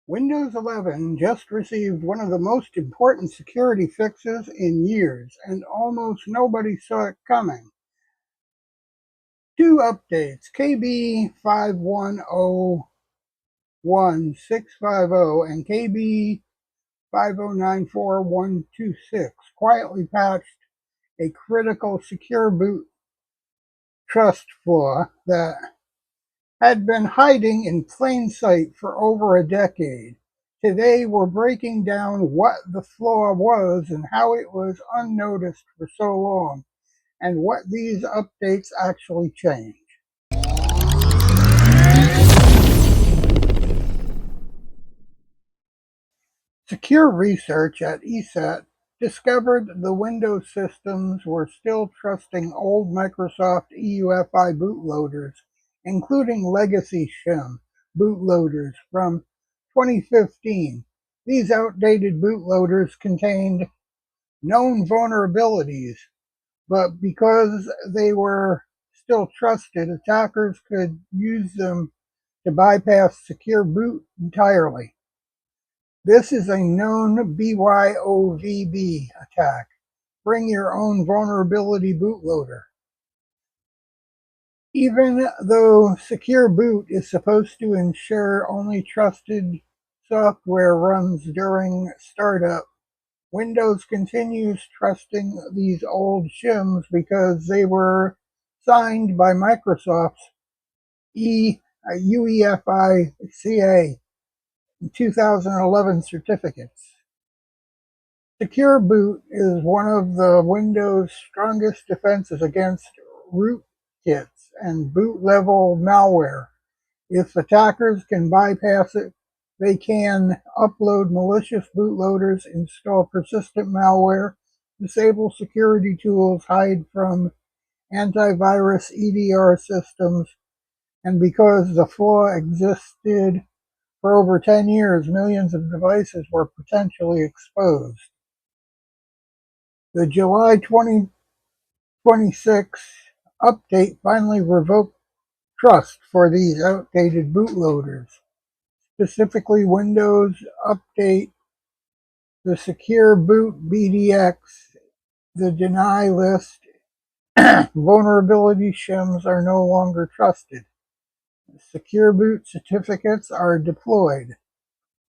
Windows 11 just received one of the most important security fixes in years, and almost nobody saw it coming. Two updates, KB5101650 and KB5094126, quietly patched a critical secure boot trust flaw that had been hiding in plain sight for over a decade. Today, we're breaking down what the flaw was and how it was unnoticed for so long, and what these updates actually change. Secure research at ESET discovered the Windows systems were still trusting old Microsoft EUFI bootloaders, including legacy shim bootloaders from 2015. These outdated bootloaders contained known vulnerabilities, but because they were still trusted, attackers could use them to bypass secure boot entirely. This is a known BYOVB attack. Bring your own vulnerability bootloader. Even though secure boot is supposed to ensure only trusted software runs during startup, Windows continues trusting these old shims because they were signed by Microsoft's UEFI CA 2011 certificates. Secure boot is one of the Windows' strongest defenses against rootkits and boot-level malware. If attackers can bypass it, they can upload malicious bootloaders, install persistent malware, disable security tools, hide from antivirus EDR systems, and because the flaw existed for over 10 years, millions of devices were potentially exposed. The July 2026 update finally revoked trust for these outdated bootloaders. Specifically, Windows Update the Secure Boot BDX, the deny list. Vulnerability shims are no longer trusted. Secure boot certificates are deployed.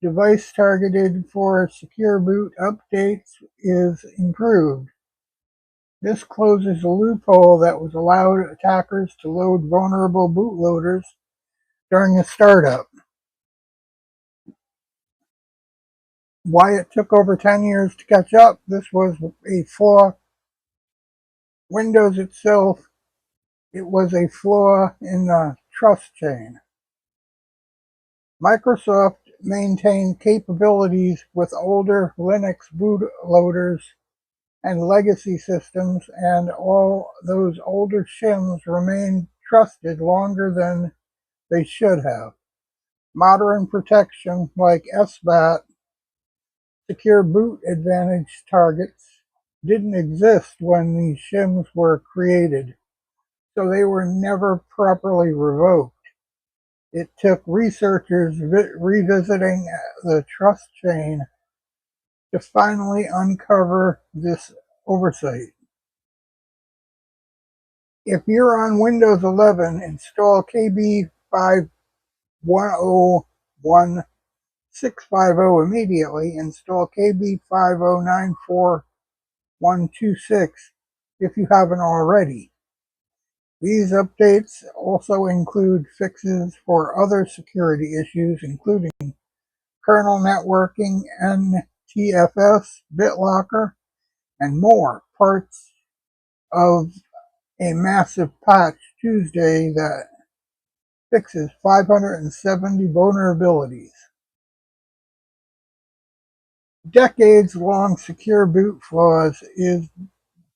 Device targeted for secure boot updates is improved. This closes a loophole that was allowed attackers to load vulnerable bootloaders during a startup. Why it took over 10 years to catch up, this was a flaw. Windows itself, it was a flaw in the trust chain. Microsoft maintained capabilities with older Linux bootloaders and legacy systems, and all those older shims remained trusted longer than they should have. Modern protection like SBAT, secure boot advantage targets, didn't exist when these shims were created, so they were never properly revoked. It took researchers revisiting the trust chain to finally uncover this oversight. If you're on Windows 11, install KB5101650 immediately. Install KB5094126 if you haven't already. These updates also include fixes for other security issues, including kernel networking, NTFS, BitLocker, and more, parts of a massive patch Tuesday that fixes 570 vulnerabilities. Decades-long secure boot flaws is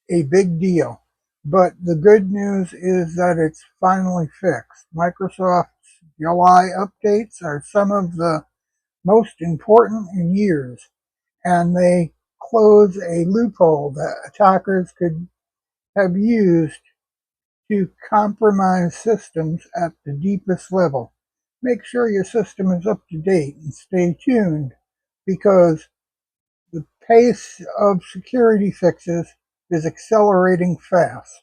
a big deal, but the good news is that it's finally fixed. Microsoft's July updates are some of the most important in years, and they close a loophole that attackers could have used to compromise systems at the deepest level. Make sure your system is up to date and stay tuned, because the pace of security fixes is accelerating fast.